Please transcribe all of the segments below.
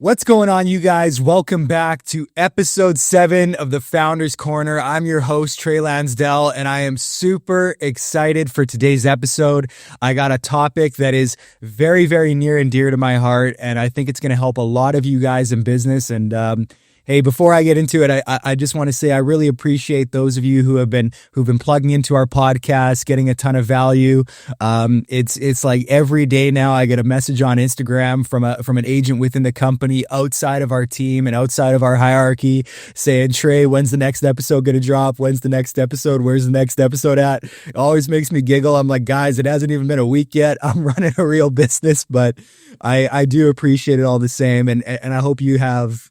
What's going on, you guys? Welcome back to episode 7 of the Founders Corner. I'm your host, Trey Lansdell, and I am super excited for today's episode. I got a topic that is very, very near and dear to my heart, and I think it's going to help a lot of you guys in business. And hey, before I get into it, I just want to say I really appreciate those of you who've been plugging into our podcast, getting a ton of value. It's like every day now I get a message on Instagram from an agent within the company outside of our team and outside of our hierarchy saying, Trey, when's the next episode going to drop? When's the next episode? Where's the next episode at? It always makes me giggle. I'm like, guys, it hasn't even been a week yet. I'm running a real business, but I do appreciate it all the same. And I hope you have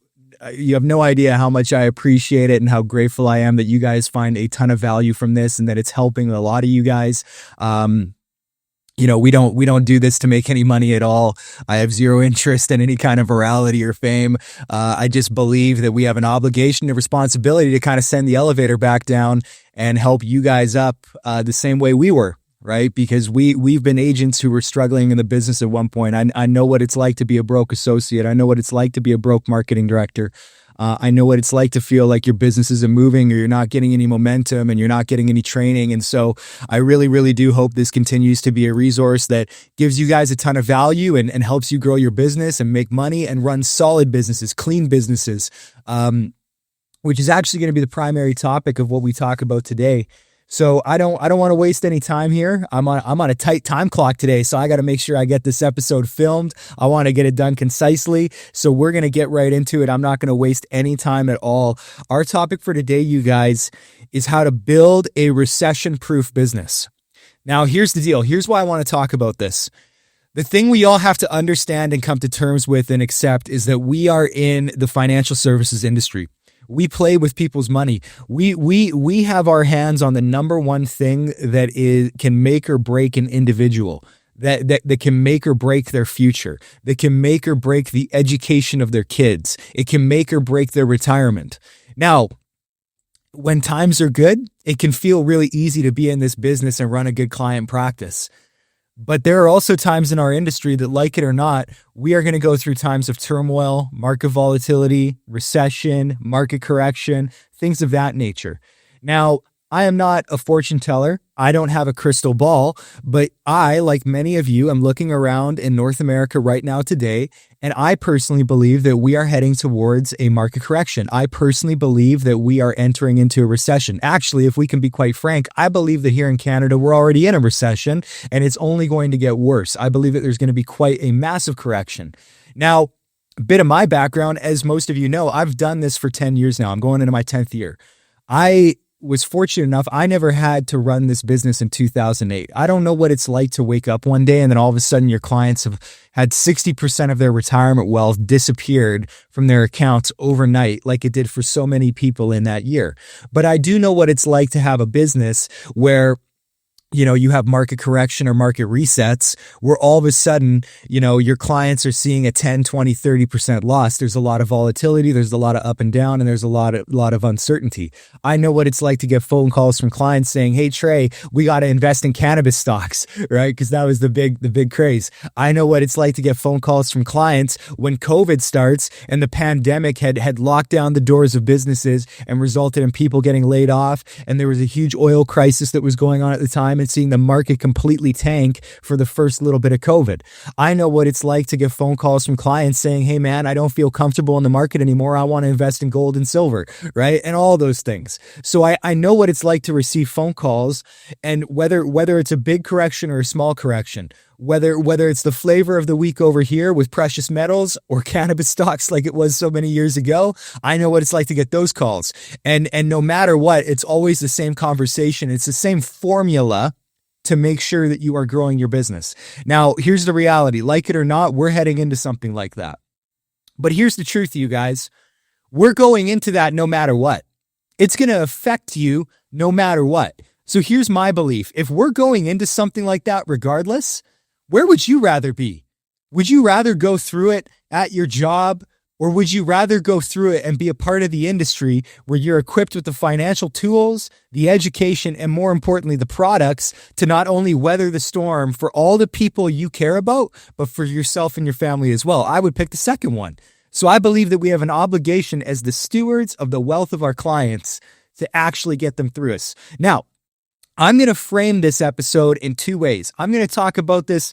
no idea how much I appreciate it and how grateful I am that you guys find a ton of value from this and that it's helping a lot of you guys. We don't do this to make any money at all. I have zero interest in any kind of virality or fame. I just believe that we have an obligation and responsibility to kind of send the elevator back down and help you guys up the same way we were. Right? Because we've been agents who were struggling in the business at one point. I know what it's like to be a broke associate. I know what it's like to be a broke marketing director. I know what it's like to feel like your business isn't moving or you're not getting any momentum and you're not getting any training. And so I really, really do hope this continues to be a resource that gives you guys a ton of value and helps you grow your business and make money and run solid businesses, clean businesses, which is actually going to be the primary topic of what we talk about today. So I don't want to waste any time here. I'm on a tight time clock today, so I got to make sure I get this episode filmed. I want to get it done concisely. So we're going to get right into it. I'm not going to waste any time at all. Our topic for today, you guys, is how to build a recession-proof business. Now, here's the deal. Here's why I want to talk about this. The thing we all have to understand and come to terms with and accept is that we are in the financial services industry. We play with people's money. We have our hands on the number one thing that can make or break an individual, that can make or break their future, that can make or break the education of their kids. It can make or break their retirement. Now, when times are good, it can feel really easy to be in this business and run a good client practice. But there are also times in our industry that, like it or not, we are going to go through times of turmoil, market volatility, recession, market correction, things of that nature. Now, I am not a fortune teller. I don't have a crystal ball, but I, like many of you, am looking around in North America right now today, and I personally believe that we are heading towards a market correction. I personally believe that we are entering into a recession. Actually, if we can be quite frank, I believe that here in Canada, we're already in a recession, and it's only going to get worse. I believe that there's going to be quite a massive correction. Now, a bit of my background, as most of you know, I've done this for 10 years now. I'm going into my 10th year. I was fortunate enough, I never had to run this business in 2008. I don't know what it's like to wake up one day and then all of a sudden your clients have had 60% of their retirement wealth disappeared from their accounts overnight like it did for so many people in that year. But I do know what it's like to have a business where you have market correction or market resets where all of a sudden, your clients are seeing a 10, 20, 30% loss. There's a lot of volatility. There's a lot of up and down, and there's a lot of uncertainty. I know what it's like to get phone calls from clients saying, hey, Trey, we got to invest in cannabis stocks, right? Because that was the big craze. I know what it's like to get phone calls from clients when COVID starts and the pandemic had locked down the doors of businesses and resulted in people getting laid off. And there was a huge oil crisis that was going on at the time, and seeing the market completely tank for the first little bit of COVID. I know what it's like to get phone calls from clients saying, hey man, I don't feel comfortable in the market anymore. I want to invest in gold and silver, right? And all those things. So I know what it's like to receive phone calls, and whether it's a big correction or a small correction, whether it's the flavor of the week over here with precious metals or cannabis stocks like it was so many years ago, I know what it's like to get those calls. And no matter what, it's always the same conversation. It's the same formula to make sure that you are growing your business. Now, here's the reality. Like it or not, we're heading into something like that. But here's the truth, you guys. We're going into that no matter what. It's going to affect you no matter what. So here's my belief. If we're going into something like that regardless, where would you rather be? Would you rather go through it at your job, or would you rather go through it and be a part of the industry where you're equipped with the financial tools, the education, and more importantly, the products to not only weather the storm for all the people you care about, but for yourself and your family as well? I would pick the second one. So I believe that we have an obligation as the stewards of the wealth of our clients to actually get them through us. Now, I'm going to frame this episode in two ways. I'm going to talk about this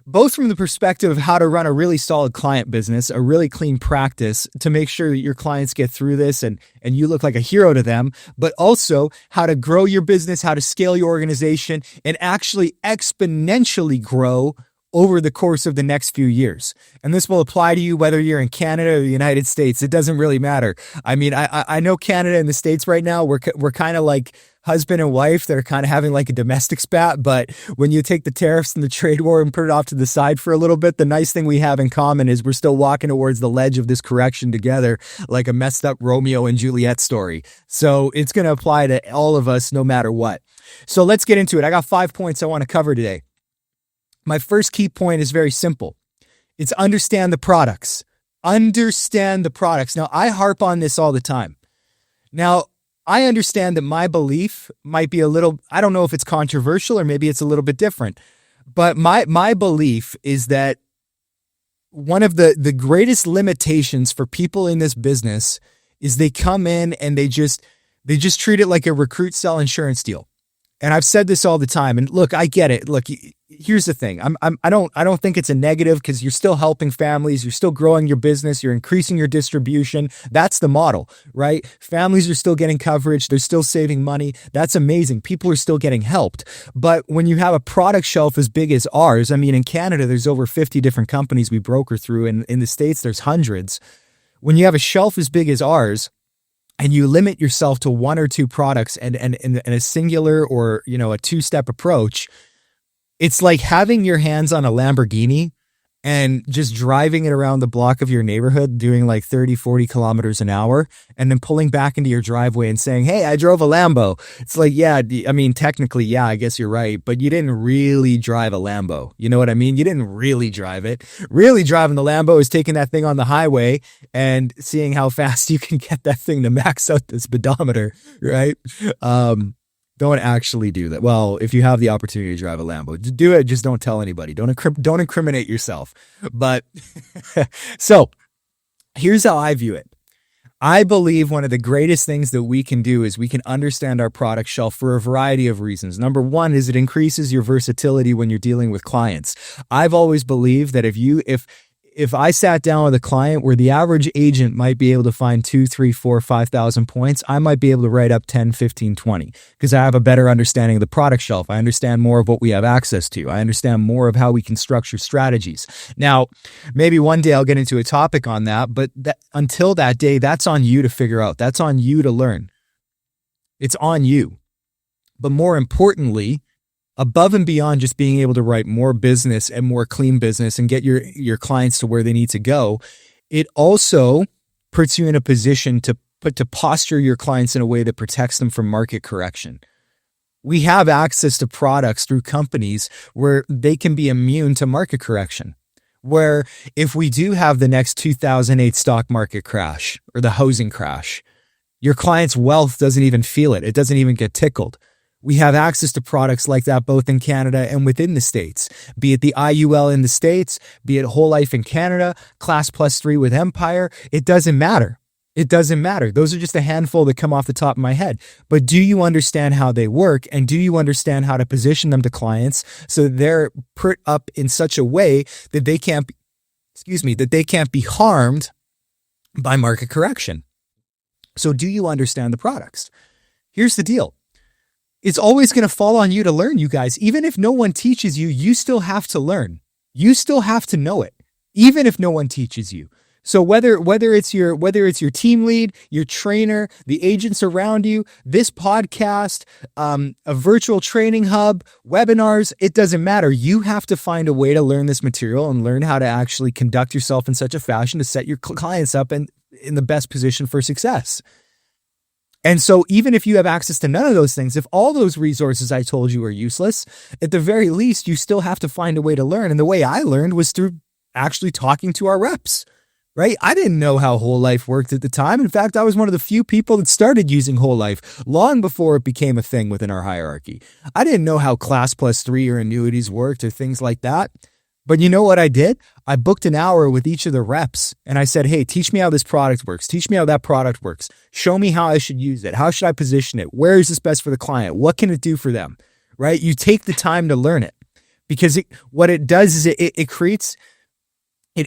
both from the perspective of how to run a really solid client business, a really clean practice to make sure that your clients get through this and you look like a hero to them, but also how to grow your business, how to scale your organization, and actually exponentially grow over the course of the next few years. And this will apply to you whether you're in Canada or the United States. It doesn't really matter. I mean, I know Canada and the States right now, we're kind of like husband and wife. They're kind of having like a domestic spat. But when you take the tariffs and the trade war and put it off to the side for a little bit, the nice thing we have in common is we're still walking towards the ledge of this correction together, like a messed up Romeo and Juliet story. So it's going to apply to all of us no matter what. So let's get into it. I got 5 points I want to cover today. My first key point is very simple. It's understand the products. Understand the products. Now, I harp on this all the time. Now, I understand that my belief might be a little, I don't know if it's controversial or maybe it's a little bit different, but my belief is that one of the greatest limitations for people in this business is they come in and they just treat it like a recruit sell insurance deal. And I've said this all the time. And look, I get it. Look, here's the thing. I don't think it's a negative because you're still helping families. You're still growing your business. You're increasing your distribution. That's the model, right? Families are still getting coverage. They're still saving money. That's amazing. People are still getting helped. But when you have a product shelf as big as ours, I mean, in Canada, there's over 50 different companies we broker through. And in the States, there's hundreds. When you have a shelf as big as ours, and you limit yourself to one or two products and a singular or, a two-step approach, it's like having your hands on a Lamborghini and just driving it around the block of your neighborhood, doing like 30, 40 kilometers an hour, and then pulling back into your driveway and saying, hey, I drove a Lambo. It's like, yeah, I mean, technically, yeah, I guess you're right, but you didn't really drive a Lambo. You know what I mean? You didn't really drive it. Really driving the Lambo is taking that thing on the highway and seeing how fast you can get that thing to max out the speedometer, right? Don't actually do that. Well, if you have the opportunity to drive a Lambo, do it. Just don't tell anybody. Don't incriminate yourself. But so here's how I view it. I believe one of the greatest things that we can do is we can understand our product shelf for a variety of reasons. Number one is it increases your versatility when you're dealing with clients. I've always believed that if I sat down with a client where the average agent might be able to find 2, 3, 4, 5,000 points, I might be able to write up 10, 15, 20 because I have a better understanding of the product shelf. I understand more of what we have access to. I understand more of how we can structure strategies. Now, maybe one day I'll get into a topic on that, but until that day, that's on you to figure out. That's on you to learn. It's on you. But more importantly, above and beyond just being able to write more business and more clean business and get your clients to where they need to go, it also puts you in a position to posture your clients in a way that protects them from market correction. We have access to products through companies where they can be immune to market correction. Where if we do have the next 2008 stock market crash or the housing crash, your client's wealth doesn't even feel it. It doesn't even get tickled. We have access to products like that both in Canada and within the States, be it the IUL in the States, be it Whole Life in Canada, Class Plus 3 with Empire. It doesn't matter. It doesn't matter. Those are just a handful that come off the top of my head. But do you understand how they work? And do you understand how to position them to clients so that they're put up in such a way that they can't be harmed by market correction? So do you understand the products? Here's the deal. It's always going to fall on you to learn, you guys. Even if no one teaches you, you still have to learn. You still have to know it, even if no one teaches you. So whether it's your team lead, your trainer, the agents around you, this podcast, a virtual training hub, webinars, it doesn't matter. You have to find a way to learn this material and learn how to actually conduct yourself in such a fashion to set your clients up in the best position for success. And so even if you have access to none of those things, if all those resources I told you are useless, at the very least, you still have to find a way to learn. And the way I learned was through actually talking to our reps, right? I didn't know how Whole Life worked at the time. In fact, I was one of the few people that started using Whole Life long before it became a thing within our hierarchy. I didn't know how Class Plus 3 or annuities worked or things like that. But you know what I did? I booked an hour with each of the reps and I said, hey, teach me how this product works. Teach me how that product works. Show me how I should use it. How should I position it? Where is this best for the client? What can it do for them? Right? You take the time to learn it because what it does is it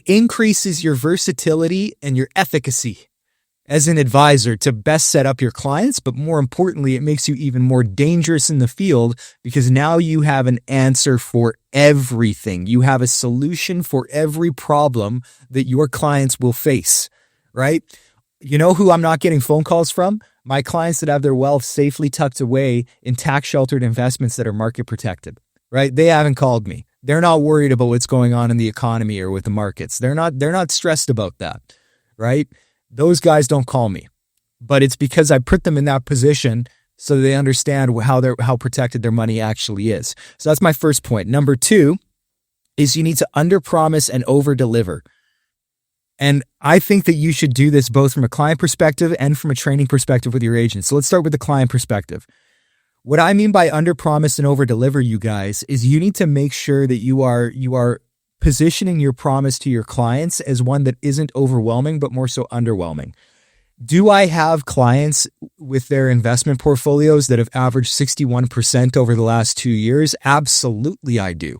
increases your versatility and your efficacy as an advisor to best set up your clients. But more importantly, it makes you even more dangerous in the field because now you have an answer for everything. You have a solution for every problem that your clients will face, right? You know who I'm not getting phone calls from? My clients that have their wealth safely tucked away in tax sheltered investments that are market protected, right? They haven't called me. They're not worried about what's going on in the economy or with the markets. They're not stressed about that, right? Those guys don't call me, but it's because I put them in that position so they understand how protected their money actually is. So that's my first point. Number 2 is you need to underpromise and overdeliver. And I think that you should do this both from a client perspective and from a training perspective with your agents. So let's start with the client perspective. What I mean by underpromise and overdeliver, you guys, is you need to make sure that you are positioning your promise to your clients as one that isn't overwhelming, but more so underwhelming. Do I have clients with their investment portfolios that have averaged 61% over the last 2 years? Absolutely, I do.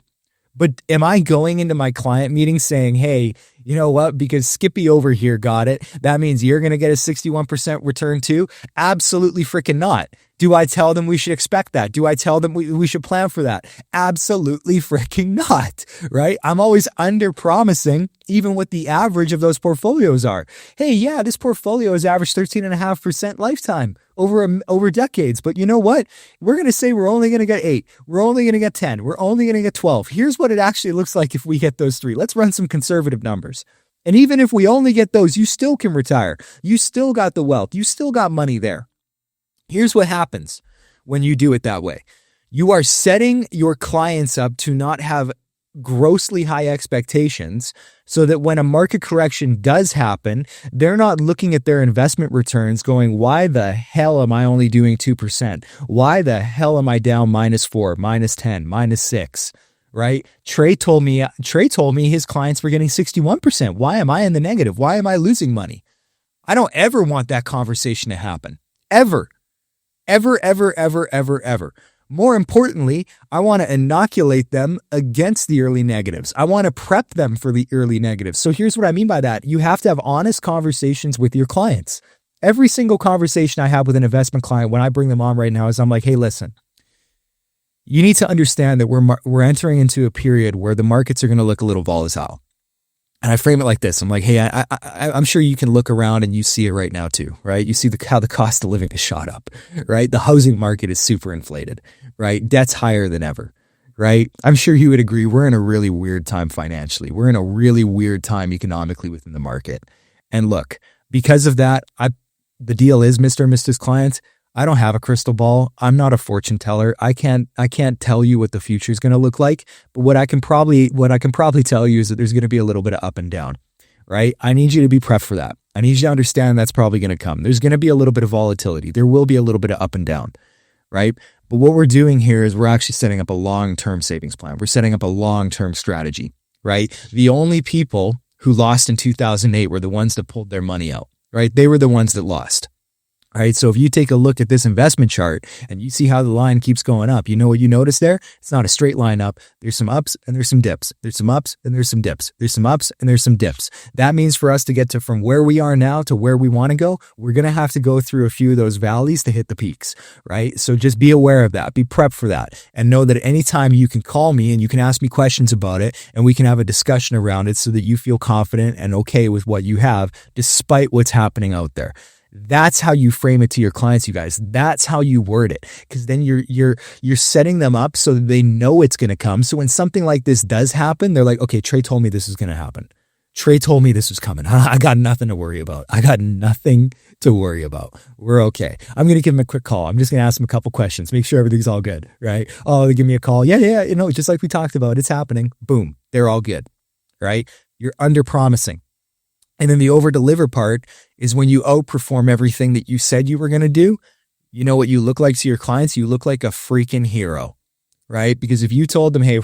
But am I going into my client meeting saying, hey, you know what, because Skippy over here got it, that means you're going to get a 61% return too? Absolutely freaking not. Do I tell them we should expect that? Do I tell them we should plan for that? Absolutely freaking not, right? I'm always under promising even what the average of those portfolios are. Hey, yeah, this portfolio has averaged 13.5% lifetime over decades. But you know what? We're going to say we're only going to get 8. We're only going to get 10. We're only going to get 12. Here's what it actually looks like if we get those 3. Let's run some conservative numbers. And even if we only get those, you still can retire. You still got the wealth. You still got money there. Here's what happens when you do it that way. You are setting your clients up to not have grossly high expectations so that when a market correction does happen, they're not looking at their investment returns going, why the hell am I only doing 2%? Why the hell am I down -4, -10, -6? Right? Trey told me his clients were getting 61%. Why am I in the negative? Why am I losing money? I don't ever want that conversation to happen. Ever. Ever. More importantly, I want to inoculate them against the early negatives. I want to prep them for the early negatives. So here's what I mean by that. You have to have honest conversations with your clients. Every single conversation I have with an investment client when I bring them on right now is I'm like, hey, listen, you need to understand that we're entering into a period where the markets are going to look a little volatile. And I frame it like this. I'm like, hey, I'm sure you can look around and you see it right now too, right? You see how the cost of living has shot up, right? The housing market is super inflated, right? Debt's higher than ever, right? I'm sure you would agree we're in a really weird time financially. We're in a really weird time economically within the market. And look, because of that, the deal is, Mr. and Mrs. Client, I don't have a crystal ball. I'm not a fortune teller. I can't tell you what the future is going to look like. But what I can probably tell you is that there's going to be a little bit of up and down, right? I need you to be prepped for that. I need you to understand that's probably going to come. There's going to be a little bit of volatility. There will be a little bit of up and down, right? But what we're doing here is we're actually setting up a long-term savings plan. We're setting up a long-term strategy, right? The only people who lost in 2008 were the ones that pulled their money out, right? They were the ones that lost. All right, so if you take a look at this investment chart and you see how the line keeps going up, you know what you notice there? It's not a straight line up. There's some ups and there's some dips. There's some ups and there's some dips. There's some ups and there's some dips. That means for us to get to from where we are now to where we want to go, we're going to have to go through a few of those valleys to hit the peaks, right? So just be aware of that. Be prepped for that and know that anytime you can call me and you can ask me questions about it and we can have a discussion around it so that you feel confident and okay with what you have despite what's happening out there. That's how you frame it to your clients, you guys. That's how you word it, because then you're setting them up so that they know it's going to come. So when something like this does happen, they're like, okay, Trey told me this is going to happen. Trey told me this was coming. I got nothing to worry about. We're okay. I'm going to give him a quick call. I'm just going to ask him a couple questions, make sure everything's all good, right? Oh, they give me a call. Yeah. Just like we talked about, it's happening. Boom. They're all good, right? You're under promising. And then the over-deliver part is when you outperform everything that you said you were going to do. You know what you look like to your clients? You look like a freaking hero, right? Because if you told them, hey,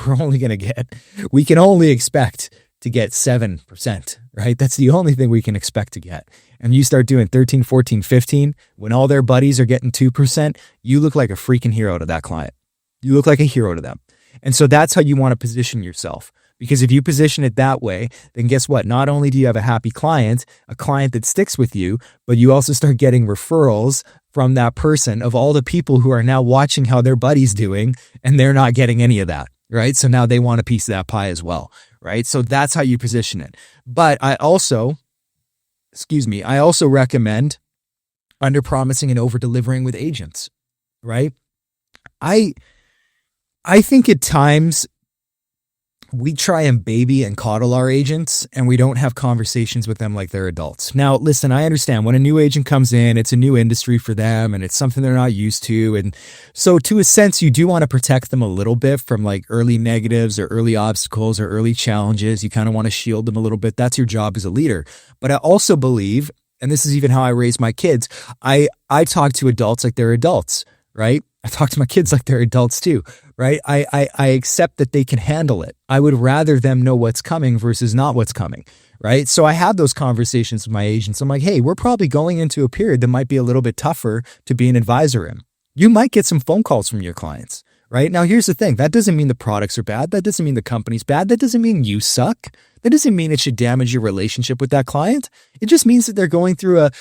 we can only expect to get 7%, right? That's the only thing we can expect to get. And you start doing 13, 14, 15, when all their buddies are getting 2%, you look like a freaking hero to that client. You look like a hero to them. And so that's how you want to position yourself. Because if you position it that way, then guess what? Not only do you have a happy client, a client that sticks with you, but you also start getting referrals from that person of all the people who are now watching how their buddy's doing, and they're not getting any of that, right? So now they want a piece of that pie as well, right? So that's how you position it. But I also recommend under-promising and over-delivering with agents, right? I think at times we try and baby and coddle our agents, and we don't have conversations with them like they're adults. Now, listen, I understand when a new agent comes in, it's a new industry for them and it's something they're not used to. And so to a sense, you do want to protect them a little bit from like early negatives or early obstacles or early challenges. You kind of want to shield them a little bit. That's your job as a leader. But I also believe, and this is even how I raise my kids, I talk to adults like they're adults, right? I talk to my kids like they're adults too, right? I accept that they can handle it. I would rather them know what's coming versus not what's coming, right? So I have those conversations with my agents. I'm like, hey, we're probably going into a period that might be a little bit tougher to be an advisor in. You might get some phone calls from your clients, right? Now, here's the thing. That doesn't mean the products are bad. That doesn't mean the company's bad. That doesn't mean you suck. That doesn't mean it should damage your relationship with that client. It just means that they're going through a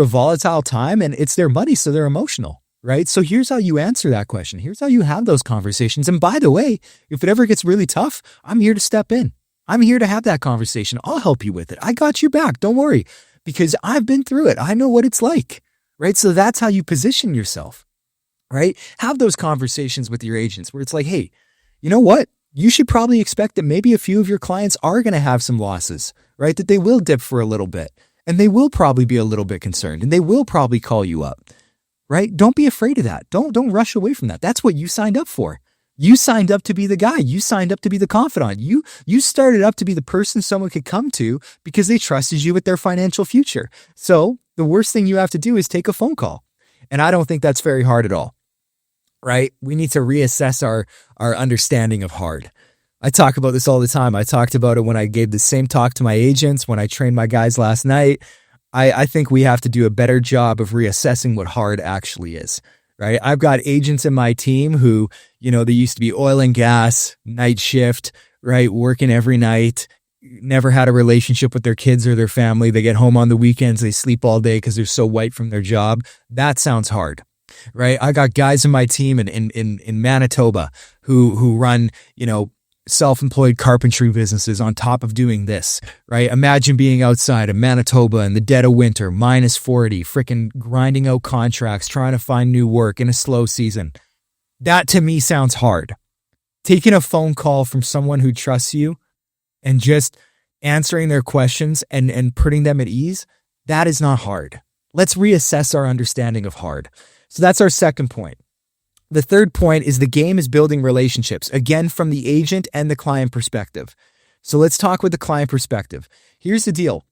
volatile time, and it's their money, so they're emotional. Right? So here's how you answer that question. Here's how you have those conversations. And by the way, if it ever gets really tough, I'm here to step in. I'm here to have that conversation. I'll help you with it. I got your back. Don't worry, because I've been through it. I know what it's like, right? So that's how you position yourself, right? Have those conversations with your agents where it's like, hey, you know what? You should probably expect that maybe a few of your clients are going to have some losses, right? That they will dip for a little bit, and they will probably be a little bit concerned, and they will probably call you up. Right? Don't be afraid of that. Don't rush away from that. That's what you signed up for. You signed up to be the guy. You signed up to be the confidant. You started up to be the person someone could come to because they trusted you with their financial future. So the worst thing you have to do is take a phone call. And I don't think that's very hard at all. Right? We need to reassess our understanding of hard. I talk about this all the time. I talked about it when I gave the same talk to my agents, when I trained my guys last night. I think we have to do a better job of reassessing what hard actually is, right? I've got agents in my team who, they used to be oil and gas, night shift, right? Working every night, never had a relationship with their kids or their family. They get home on the weekends, they sleep all day because they're so white from their job. That sounds hard, right? I got guys in my team in Manitoba who run, self-employed carpentry businesses on top of doing this, right? Imagine being outside of Manitoba in the dead of winter, -40, freaking grinding out contracts, trying to find new work in a slow season. That to me sounds hard. Taking a phone call from someone who trusts you and just answering their questions and putting them at ease, that is not hard. Let's reassess our understanding of hard. So that's our second point. The third point is the game is building relationships, again, from the agent and the client perspective. So let's talk with the client perspective. Here's the deal.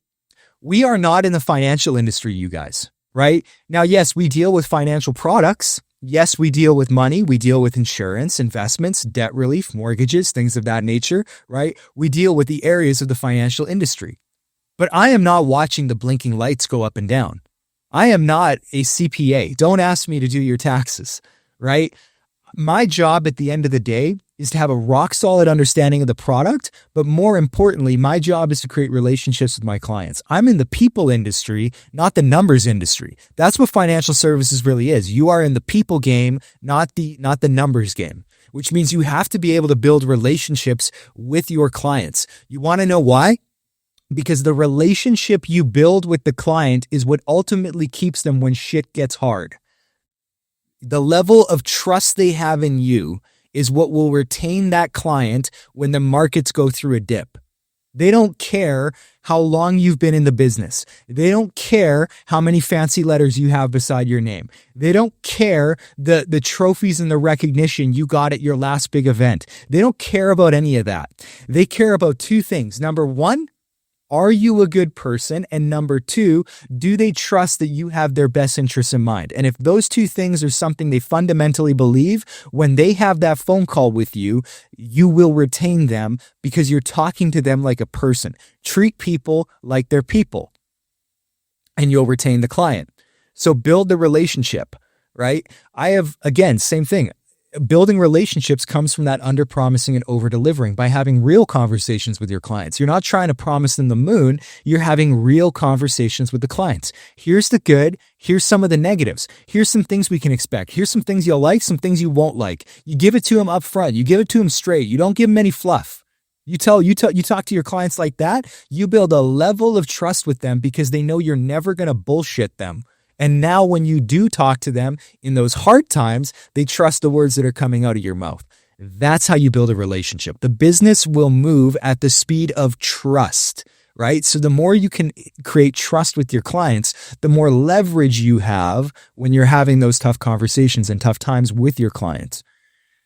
We are not in the financial industry, you guys, right? Now, yes, we deal with financial products. Yes, we deal with money. We deal with insurance, investments, debt relief, mortgages, things of that nature, right? We deal with the areas of the financial industry. But I am not watching the blinking lights go up and down. I am not a CPA. Don't ask me to do your taxes. Right? My job at the end of the day is to have a rock solid understanding of the product, but more importantly, my job is to create relationships with my clients. I'm in the people industry, not the numbers industry. That's what financial services really is. You are in the people game, not the numbers game, which means you have to be able to build relationships with your clients. You want to know why? Because the relationship you build with the client is what ultimately keeps them when shit gets hard. The level of trust they have in you is what will retain that client when the markets go through a dip. They don't care how long you've been in the business. They don't care how many fancy letters you have beside your name. They don't care the trophies and the recognition you got at your last big event. They don't care about any of that. They care about two things. Number one, Are you a good person? And number two, do they trust that you have their best interests in mind? And if those two things are something they fundamentally believe, when they have that phone call with you, you will retain them because you're talking to them like a person. Treat people like they're people, and you'll retain the client. So build the relationship, right? Again, same thing. Building relationships comes from that under promising and over delivering by having real conversations with your clients. You're not trying to promise them the moon. You're having real conversations with the clients. Here's the good. Here's some of the negatives. Here's some things we can expect. Here's some things you'll like, some things you won't like. You give it to them up front. You give it to them straight. You don't give them any fluff. You talk to your clients like that. You build a level of trust with them because they know you're never going to bullshit them. And now when you do talk to them in those hard times, they trust the words that are coming out of your mouth. That's how you build a relationship. The business will move at the speed of trust, right? So the more you can create trust with your clients, the more leverage you have when you're having those tough conversations and tough times with your clients.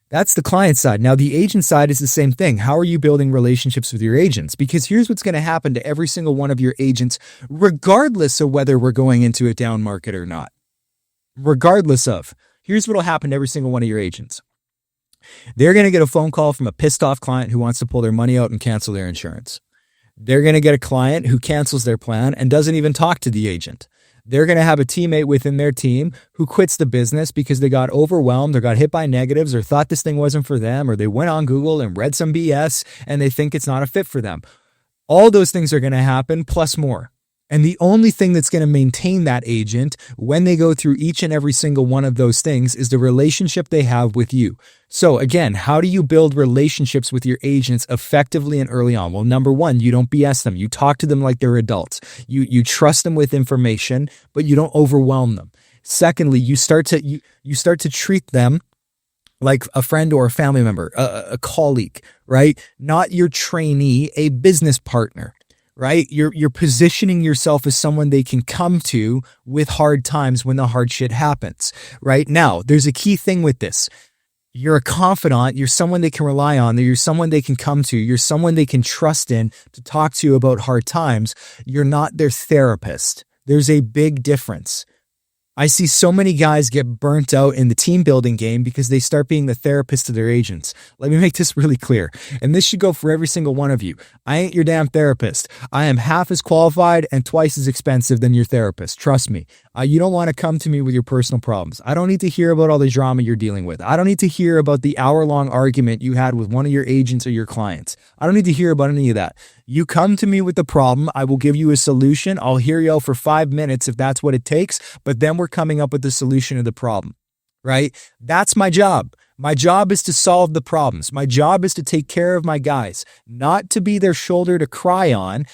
That's the client side. Now, the agent side is the same thing. How are you building relationships with your agents? Because here's what's going to happen to every single one of your agents, regardless of whether we're going into a down market or not. Here's what will happen to every single one of your agents. They're going to get a phone call from a pissed off client who wants to pull their money out and cancel their insurance. They're going to get a client who cancels their plan and doesn't even talk to the agent. They're going to have a teammate within their team who quits the business because they got overwhelmed or got hit by negatives or thought this thing wasn't for them, or they went on Google and read some BS and they think it's not a fit for them. All those things are going to happen, plus more. And the only thing that's going to maintain that agent when they go through each and every single one of those things is the relationship they have with you. So again, how do you build relationships with your agents effectively and early on? Well, number one, you don't BS them. You talk to them like they're adults. You trust them with information, but you don't overwhelm them. Secondly, you start to treat them like a friend or a family member, a colleague, right? Not your trainee, a business partner. Right? You're positioning yourself as someone they can come to with hard times when the hard shit happens. Right? Now, there's a key thing with this. You're a confidant. You're someone they can rely on. You're someone they can come to. You're someone they can trust in to talk to about hard times. You're not their therapist. There's a big difference. I see so many guys get burnt out in the team building game because they start being the therapist to their agents. Let me make this really clear. And this should go for every single one of you. I ain't your damn therapist. I am half as qualified and twice as expensive than your therapist. Trust me. You don't want to come to me with your personal problems. I don't need to hear about all the drama you're dealing with. I don't need to hear about the hour-long argument you had with one of your agents or your clients. I don't need to hear about any of that. You come to me with the problem. I will give you a solution. I'll hear you out for 5 minutes if that's what it takes, but then we're coming up with the solution of the problem, right? That's my job. My job is to solve the problems. My job is to take care of my guys, not to be their shoulder to cry on.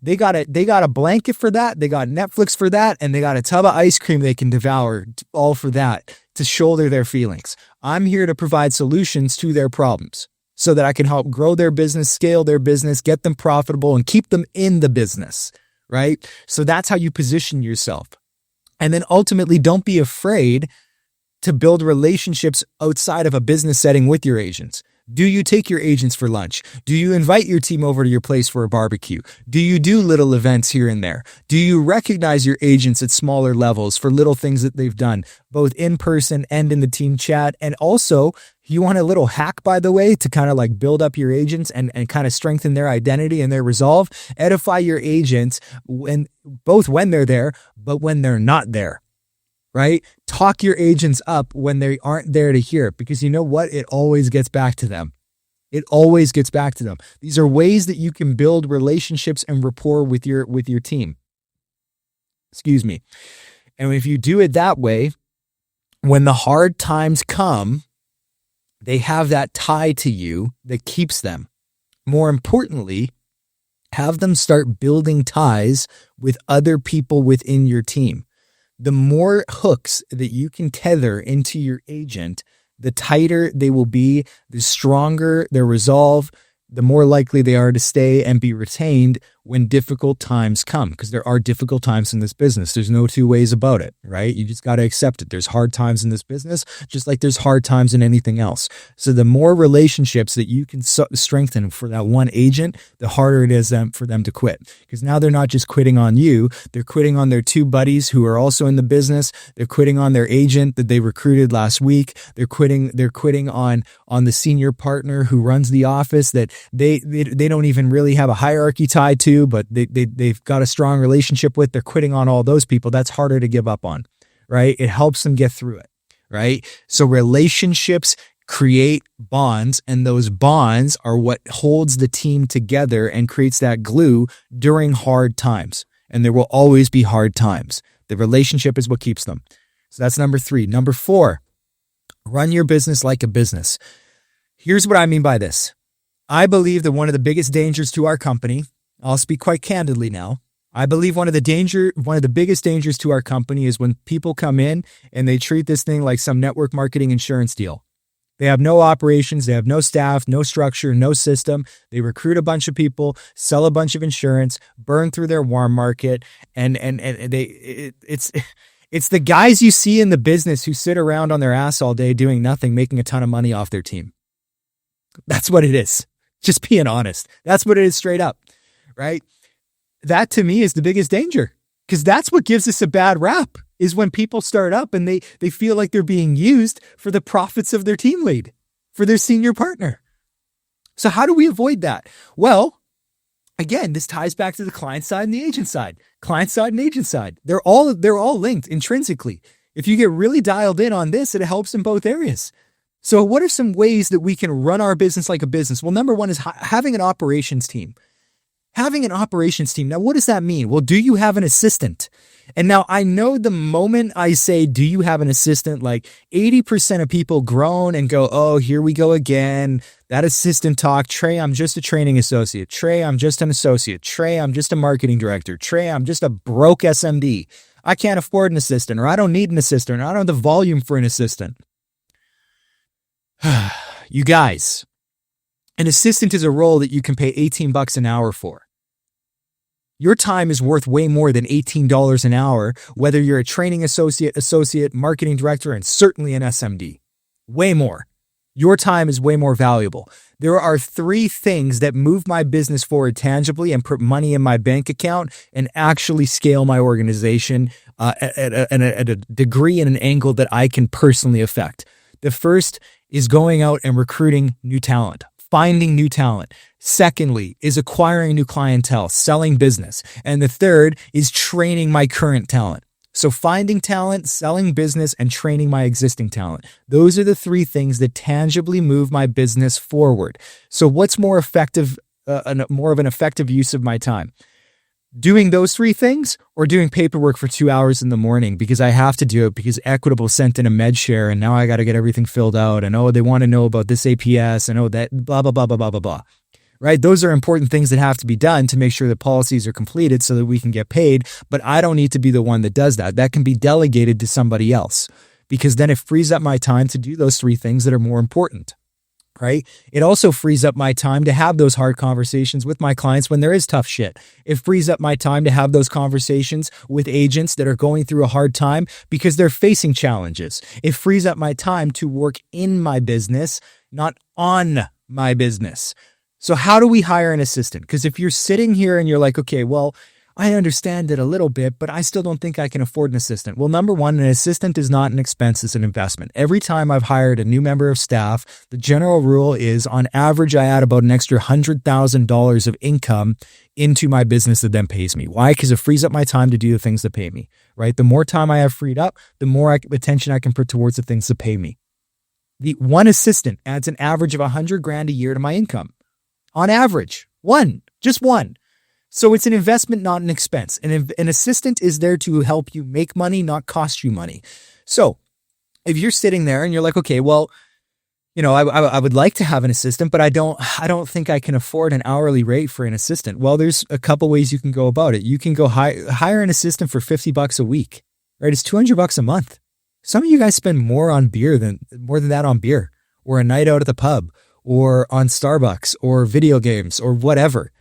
They got a blanket for that. They got Netflix for that. And they got a tub of ice cream they can devour, all for that, to shoulder their feelings. I'm here to provide solutions to their problems so that I can help grow their business, scale their business, get them profitable, and keep them in the business, right? So that's how you position yourself. And then ultimately, don't be afraid to build relationships outside of a business setting with your agents. Do you take your agents for lunch? Do you invite your team over to your place for a barbecue? Do you do little events here and there? Do you recognize your agents at smaller levels for little things that they've done, both in person and in the team chat? And also, you want a little hack, by the way, to kind of like build up your agents and kind of strengthen their identity and their resolve? Edify your agents both when they're there, but when they're not there. Right? Talk your agents up when they aren't there to hear it, because you know what? It always gets back to them. It always gets back to them. These are ways that you can build relationships and rapport with your team. Excuse me. And if you do it that way, when the hard times come, they have that tie to you that keeps them. More importantly, have them start building ties with other people within your team. The more hooks that you can tether into your agent, the tighter they will be, the stronger their resolve, the more likely they are to stay and be retained when difficult times come, because there are difficult times in this business. There's no two ways about it, right? You just got to accept it. There's hard times in this business, just like there's hard times in anything else. So the more relationships that you can strengthen for that one agent, the harder it is for them to quit. Because now they're not just quitting on you, they're quitting on their two buddies who are also in the business. They're quitting on their agent that they recruited last week. They're quitting on the senior partner who runs the office that they don't even really have a hierarchy tied to, but they've got a strong relationship with. They're quitting on all those people. That's harder to give up on, right? It helps them get through it, right? So relationships create bonds, and those bonds are what holds the team together and creates that glue during hard times. And there will always be hard times. The relationship is what keeps them. So that's number 3. Number 4, run your business like a business. Here's what I mean by this. I believe that one of the biggest dangers to our company, I'll speak quite candidly now, I believe one of the biggest dangers to our company is when people come in and they treat this thing like some network marketing insurance deal. They have no operations, they have no staff, no structure, no system. They recruit a bunch of people, sell a bunch of insurance, burn through their warm market, and it's the guys you see in the business who sit around on their ass all day doing nothing, making a ton of money off their team. That's what it is. Just being honest. That's what it is straight up, right? That to me is the biggest danger, because that's what gives us a bad rap, is when people start up and they feel like they're being used for the profits of their team lead, for their senior partner. So how do we avoid that? Well, again, this ties back to the client side and the agent side. Client side and agent side. They're all linked intrinsically. If you get really dialed in on this, it helps in both areas. So what are some ways that we can run our business like a business? Well, number 1 is having an operations team. Having an operations team. Now, what does that mean? Well, do you have an assistant? And now I know the moment I say, do you have an assistant, like 80% of people groan and go, oh, here we go again. That assistant talk. Trey, I'm just a training associate. Trey, I'm just an associate. Trey, I'm just a marketing director. Trey, I'm just a broke SMD. I can't afford an assistant, or I don't need an assistant, or I don't have the volume for an assistant. You guys, an assistant is a role that you can pay $18 an hour for. Your time is worth way more than $18 an hour, whether you're a training associate, marketing director, and certainly an SMD. Way more. Your time is way more valuable. There are 3 things that move my business forward tangibly and put money in my bank account and actually scale my organization at a degree and an angle that I can personally affect. The first is going out and recruiting new talent, finding new talent. Secondly is acquiring new clientele, selling business. And the third is training my current talent. So finding talent, selling business, and training my existing talent. Those are the 3 things that tangibly move my business forward. So what's more effective, more of an effective use of my time? Doing those 3 things, or doing paperwork for 2 hours in the morning because I have to do it because Equitable sent in a med share and now I got to get everything filled out, and oh, they want to know about this APS, and oh, that blah, blah, blah, blah, blah, blah, blah. Right? Those are important things that have to be done to make sure that policies are completed so that we can get paid, but I don't need to be the one that does that. That can be delegated to somebody else, because then it frees up my time to do those 3 things that are more important. Right? It also frees up my time to have those hard conversations with my clients when there is tough shit. It frees up my time to have those conversations with agents that are going through a hard time because they're facing challenges. It frees up my time to work in my business, not on my business. So how do we hire an assistant? Because if you're sitting here and you're like, okay, well, I understand it a little bit, but I still don't think I can afford an assistant. Well, number 1, an assistant is not an expense, it's an investment. Every time I've hired a new member of staff, the general rule is on average, I add about an extra $100,000 of income into my business that then pays me. Why? Because it frees up my time to do the things that pay me, right? The more time I have freed up, the more attention I can put towards the things that pay me. The one assistant adds an average of $100,000 a year to my income. On average, just one. So it's an investment, not an expense. An assistant is there to help you make money, not cost you money. So if you're sitting there and you're like, okay, well, you know, I would like to have an assistant, but I don't think I can afford an hourly rate for an assistant. Well, there's a couple ways you can go about it. You can go hire an assistant for $50 a week, right? It's $200 a month. Some of you guys spend more than that on beer, or a night out at the pub, or on Starbucks, or video games, or whatever.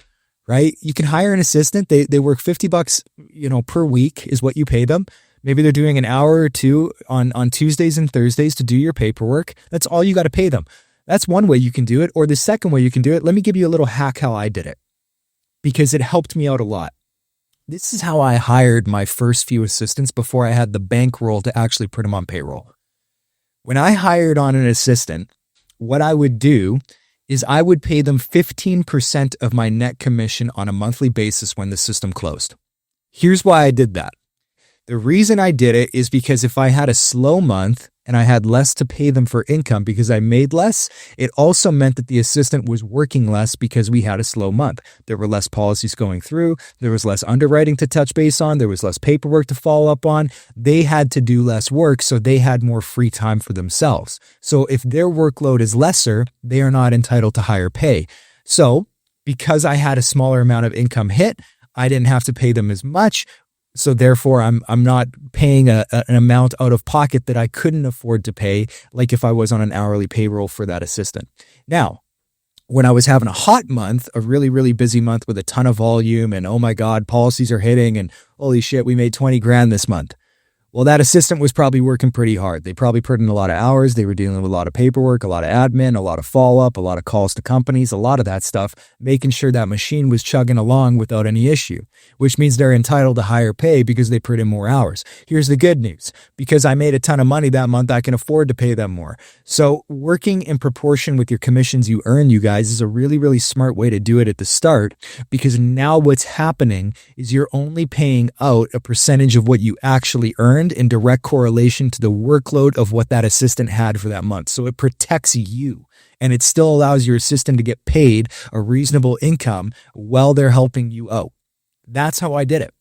right? You can hire an assistant. They work $50, per week is what you pay them. Maybe they're doing an hour or two on Tuesdays and Thursdays to do your paperwork. That's all you got to pay them. That's one way you can do it. Or the second way you can do it, let me give you a little hack how I did it, because it helped me out a lot. This is how I hired my first few assistants before I had the bankroll to actually put them on payroll. When I hired on an assistant, what I would do is I would pay them 15% of my net commission on a monthly basis when the system closed. Here's why I did that. The reason I did it is because if I had a slow month and I had less to pay them for income because I made less, it also meant that the assistant was working less because we had a slow month. There were less policies going through. There was less underwriting to touch base on. There was less paperwork to follow up on. They had to do less work, so they had more free time for themselves. So if their workload is lesser, they are not entitled to higher pay. So because I had a smaller amount of income hit, I didn't have to pay them as much. So therefore, I'm not paying an amount out of pocket that I couldn't afford to pay, like if I was on an hourly payroll for that assistant. Now, when I was having a hot month, a really, really busy month with a ton of volume and oh my God, policies are hitting and holy shit, we made 20 grand this month. Well, that assistant was probably working pretty hard. They probably put in a lot of hours. They were dealing with a lot of paperwork, a lot of admin, a lot of follow-up, a lot of calls to companies, a lot of that stuff, making sure that machine was chugging along without any issue, which means they're entitled to higher pay because they put in more hours. Here's the good news. Because I made a ton of money that month, I can afford to pay them more. So working in proportion with your commissions you earn, you guys, is a really, really smart way to do it at the start, because now what's happening is you're only paying out a percentage of what you actually earn in direct correlation to the workload of what that assistant had for that month. So it protects you, and it still allows your assistant to get paid a reasonable income while they're helping you out. That's how I did it.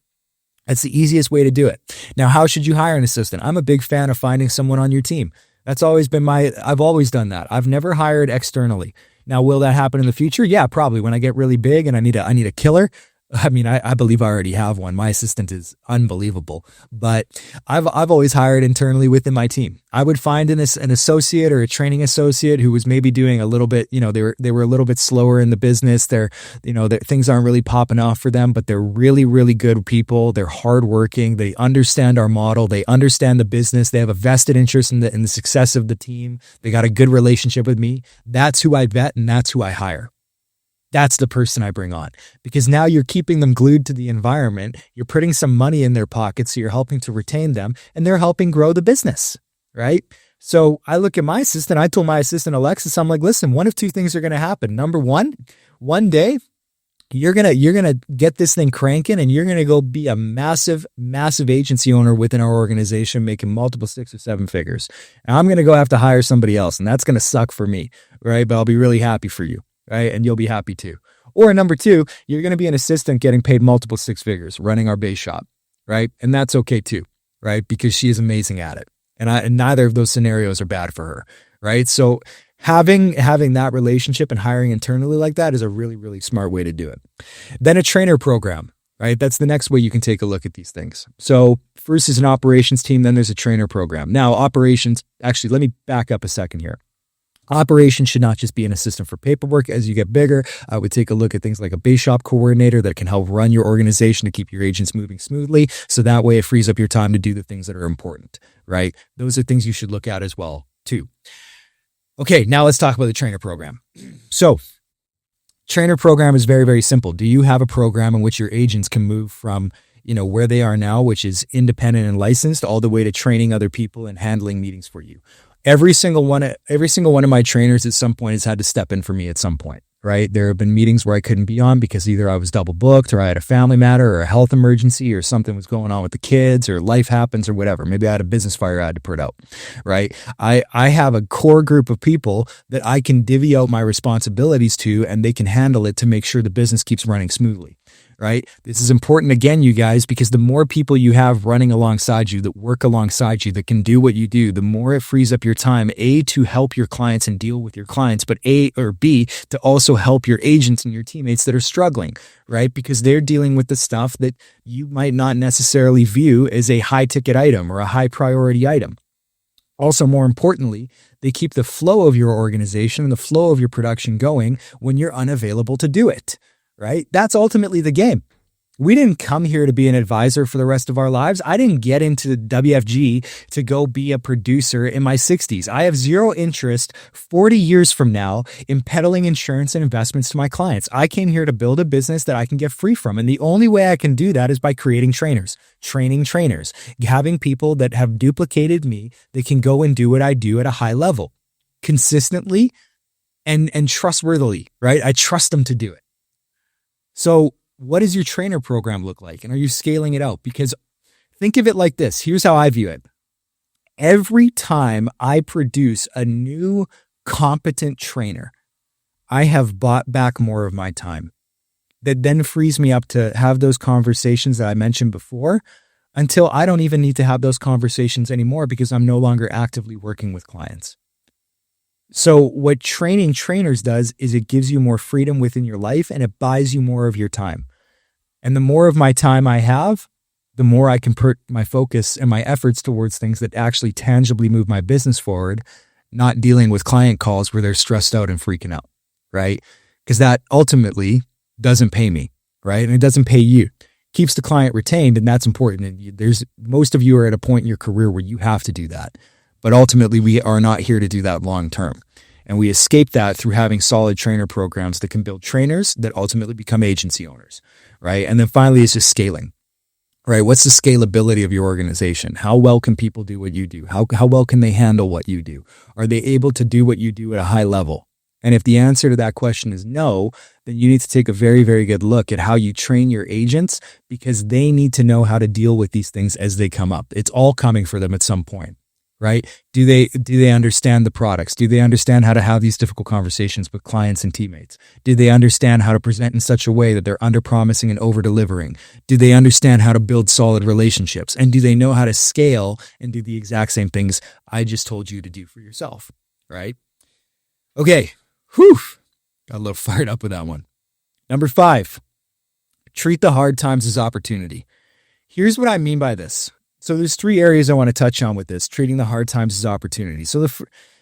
That's the easiest way to do it. Now, how should you hire an assistant? I'm a big fan of finding someone on your team. That's always been I've always done that. I've never hired externally. Now, will that happen in the future? Yeah, probably. When I get really big and I need a killer. I mean, I believe I already have one. My assistant is unbelievable, but I've always hired internally within my team. I would find an associate or a training associate who was maybe doing a little bit, they were a little bit slower in the business. Things aren't really popping off for them, but they're really, really good people. They're hardworking. They understand our model. They understand the business. They have a vested interest in the success of the team. They got a good relationship with me. That's who I vet, and that's who I hire. That's the person I bring on, because now you're keeping them glued to the environment. You're putting some money in their pockets, so you're helping to retain them, and they're helping grow the business, right? So I look at my assistant. I told my assistant, Alexis, I'm like, listen, one of two things are going to happen. Number one day you're going to get this thing cranking, and you're going to go be a massive, massive agency owner within our organization, making multiple 6 or 7 figures. And I'm going to go have to hire somebody else, and that's going to suck for me, right? But I'll be really happy for you. Right? And you'll be happy too. Or number two, you're going to be an assistant getting paid multiple 6 figures, running our base shop, right? And that's okay too, right? Because she is amazing at it. And neither of those scenarios are bad for her, right? So having that relationship and hiring internally like that is a really, really smart way to do it. Then a trainer program, right? That's the next way you can take a look at these things. So first is an operations team, then there's a trainer program. Now operations, actually, let me back up a second here. Operations should not just be an assistant for paperwork. As you get bigger, I would take a look at things like a base shop coordinator that can help run your organization to keep your agents moving smoothly. So that way it frees up your time to do the things that are important, right? Those are things you should look at as well, too. Okay, now let's talk about the trainer program. So trainer program is very, very simple. Do you have a program in which your agents can move from where they are now, which is independent and licensed, all the way to training other people and handling meetings for you? Every single one of my trainers at some point has had to step in for me at some point, right? There have been meetings where I couldn't be on because either I was double booked or I had a family matter or a health emergency or something was going on with the kids or life happens or whatever. Maybe I had a business fire I had to put out, right? I have a core group of people that I can divvy out my responsibilities to, and they can handle it to make sure the business keeps running smoothly. Right? This is important again, you guys, because the more people you have running alongside you, that work alongside you, that can do what you do, the more it frees up your time, A, to help your clients and deal with your clients, but B, to also help your agents and your teammates that are struggling, right? Because they're dealing with the stuff that you might not necessarily view as a high ticket item or a high priority item. Also, more importantly, they keep the flow of your organization and the flow of your production going when you're unavailable to do it. right? That's ultimately the game. We didn't come here to be an advisor for the rest of our lives. I didn't get into the WFG to go be a producer in my 60s. I have zero interest 40 years from now in peddling insurance and investments to my clients. I came here to build a business that I can get free from. And the only way I can do that is by creating trainers, training trainers, having people that have duplicated me that can go and do what I do at a high level consistently and trustworthily, right? I trust them to do it. So what does your trainer program look like? And are you scaling it out? Because think of it like this. Here's how I view it. Every time I produce a new competent trainer, I have bought back more of my time. That then frees me up to have those conversations that I mentioned before until I don't even need to have those conversations anymore because I'm no longer actively working with clients. So what training trainers does is it gives you more freedom within your life and it buys you more of your time. And the more of my time I have, the more I can put my focus and my efforts towards things that actually tangibly move my business forward, not dealing with client calls where they're stressed out and freaking out, right? Because that ultimately doesn't pay me, right? And it doesn't pay you. Keeps the client retained, and that's important. And most of you are at a point in your career where you have to do that. But ultimately, we are not here to do that long term. And we escape that through having solid trainer programs that can build trainers that ultimately become agency owners, right? And then finally, it's just scaling, right? What's the scalability of your organization? How well can people do what you do? How well can they handle what you do? Are they able to do what you do at a high level? And if the answer to that question is no, then you need to take a very, very good look at how you train your agents because they need to know how to deal with these things as they come up. It's all coming for them at some point. Right? Do they understand the products? Do they understand how to have these difficult conversations with clients and teammates? Do they understand how to present in such a way that they're under-promising and over-delivering? Do they understand how to build solid relationships? And do they know how to scale and do the exact same things I just told you to do for yourself? Right? Okay. Whew. Got a little fired up with that one. Number 5, treat the hard times as opportunity. Here's what I mean by this. So there's 3 areas I want to touch on with this, treating the hard times as opportunity. So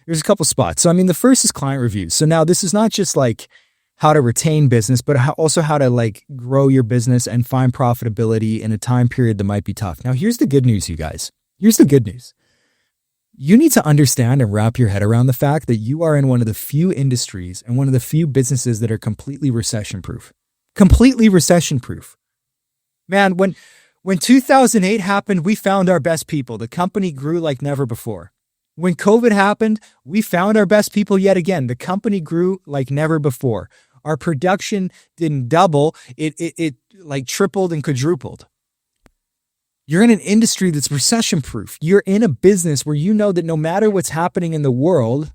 there's a couple spots. So, the first is client reviews. So now this is not just like how to retain business, but also how to like grow your business and find profitability in a time period that might be tough. Now, here's the good news, you guys. Here's the good news. You need to understand and wrap your head around the fact that you are in one of the few industries and one of the few businesses that are completely recession-proof. Completely recession-proof. Man, When 2008 happened, we found our best people. The company grew like never before. When COVID happened, we found our best people yet again. The company grew like never before. Our production didn't double. It like tripled and quadrupled. You're in an industry that's recession-proof. You're in a business where you know that no matter what's happening in the world,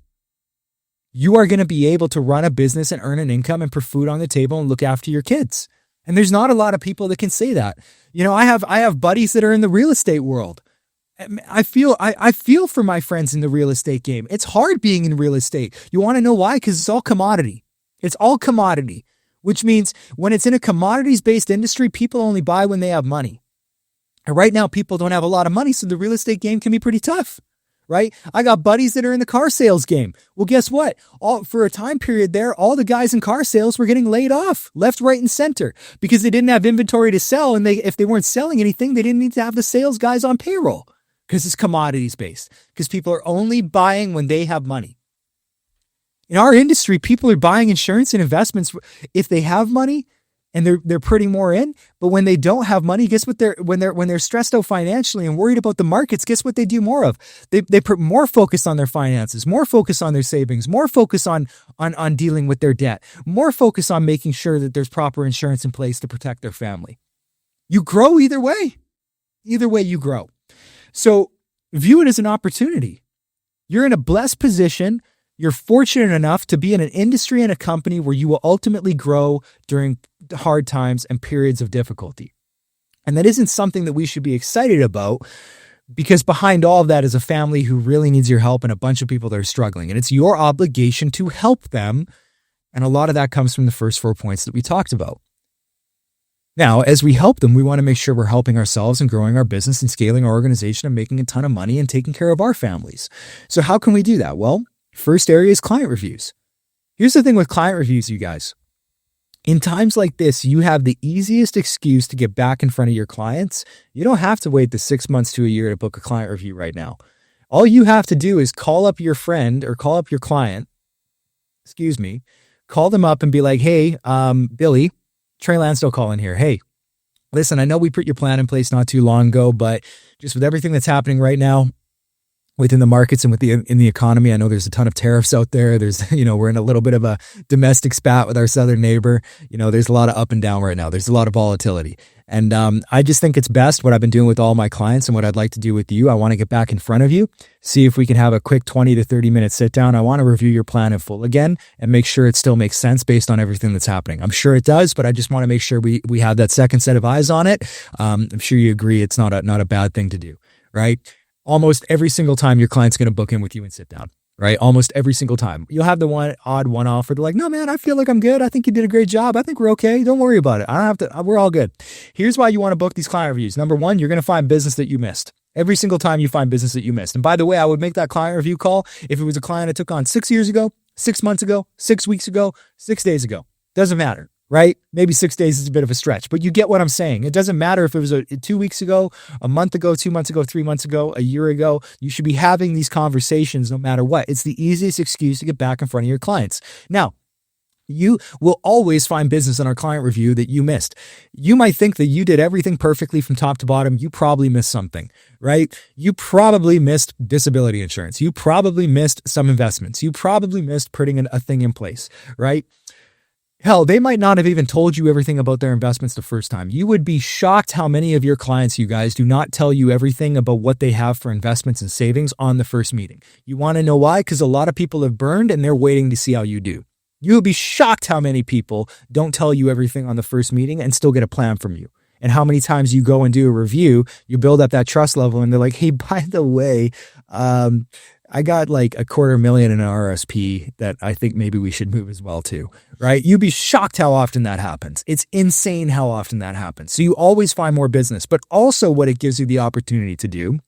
you are going to be able to run a business and earn an income and put food on the table and look after your kids. And there's not a lot of people that can say that. I have buddies that are in the real estate world. I feel for my friends in the real estate game. It's hard being in real estate. You want to know why? Because it's all commodity. It's all commodity, which means when it's in a commodities-based industry, people only buy when they have money. And right now, people don't have a lot of money, so the real estate game can be pretty tough. Right? I got buddies that are in the car sales game. Well, guess what? For a time period there, all the guys in car sales were getting laid off left, right, and center because they didn't have inventory to sell. And if they weren't selling anything, they didn't need to have the sales guys on payroll because it's commodities based, because people are only buying when they have money. In our industry, people are buying insurance and investments if they have money and they're putting more in. But when they don't have money, guess what? When they're stressed out financially and worried about the markets, guess what they do more of? They put more focus on their finances, more focus on their savings, more focus on dealing with their debt, more focus on making sure that there's proper insurance in place to protect their family. You grow either way. Either way, you grow. So view it as an opportunity. You're in a blessed position. You're fortunate enough to be in an industry and a company where you will ultimately grow during hard times and periods of difficulty. And that isn't something that we should be excited about because behind all of that is a family who really needs your help and a bunch of people that are struggling. And it's your obligation to help them. And a lot of that comes from the first 4 points that we talked about. Now, as we help them, we want to make sure we're helping ourselves and growing our business and scaling our organization and making a ton of money and taking care of our families. So how can we do that? Well, first area is client reviews. Here's the thing with client reviews, you guys. In times like this, you have the easiest excuse to get back in front of your clients. You don't have to wait the 6 months to a year to book a client review right now. All you have to do is call up your friend or call up your client, call them up and be like, hey, Billy, Trey Lansdale calling here. Hey, listen, I know we put your plan in place not too long ago, but just with everything that's happening right now within the markets and in the economy, I know there's a ton of tariffs out there. There's, we're in a little bit of a domestic spat with our southern neighbor. There's a lot of up and down right now. There's a lot of volatility. And I just think it's best what I've been doing with all my clients and what I'd like to do with you. I want to get back in front of you, see if we can have a quick 20 to 30 minute sit down. I want to review your plan in full again and make sure it still makes sense based on everything that's happening. I'm sure it does, but I just want to make sure we have that second set of eyes on it. I'm sure you agree it's not a bad thing to do, right? Almost every single time your client's going to book in with you and sit down, right? Almost every single time. You'll have the one offer. They're like, no, man, I feel like I'm good. I think you did a great job. I think we're okay. Don't worry about it. I don't have to, we're all good. Here's why you want to book these client reviews. Number one, you're going to find business that you missed. Every single time you find business that you missed. And by the way, I would make that client review call if it was a client I took on 6 years ago, 6 months ago, 6 weeks ago, 6 days ago. Doesn't matter. Right? Maybe 6 days is a bit of a stretch, but you get what I'm saying. It doesn't matter if it was 2 weeks ago, a month ago, 2 months ago, 3 months ago, a year ago. You should be having these conversations no matter what. It's the easiest excuse to get back in front of your clients. Now, you will always find business in our client review that you missed. You might think that you did everything perfectly from top to bottom. You probably missed something, right? You probably missed disability insurance. You probably missed some investments. You probably missed putting a thing in place, right? Hell, they might not have even told you everything about their investments the first time. You would be shocked how many of your clients, you guys, do not tell you everything about what they have for investments and savings on the first meeting. You want to know why? Because a lot of people have burned and they're waiting to see how you do. You will be shocked how many people don't tell you everything on the first meeting and still get a plan from you. And how many times you go and do a review, you build up that trust level and they're like, hey, by the way, I got like $250,000 in an RSP that I think maybe we should move as well too, right? You'd be shocked how often that happens. It's insane how often that happens. So you always find more business, but also what it gives you the opportunity to do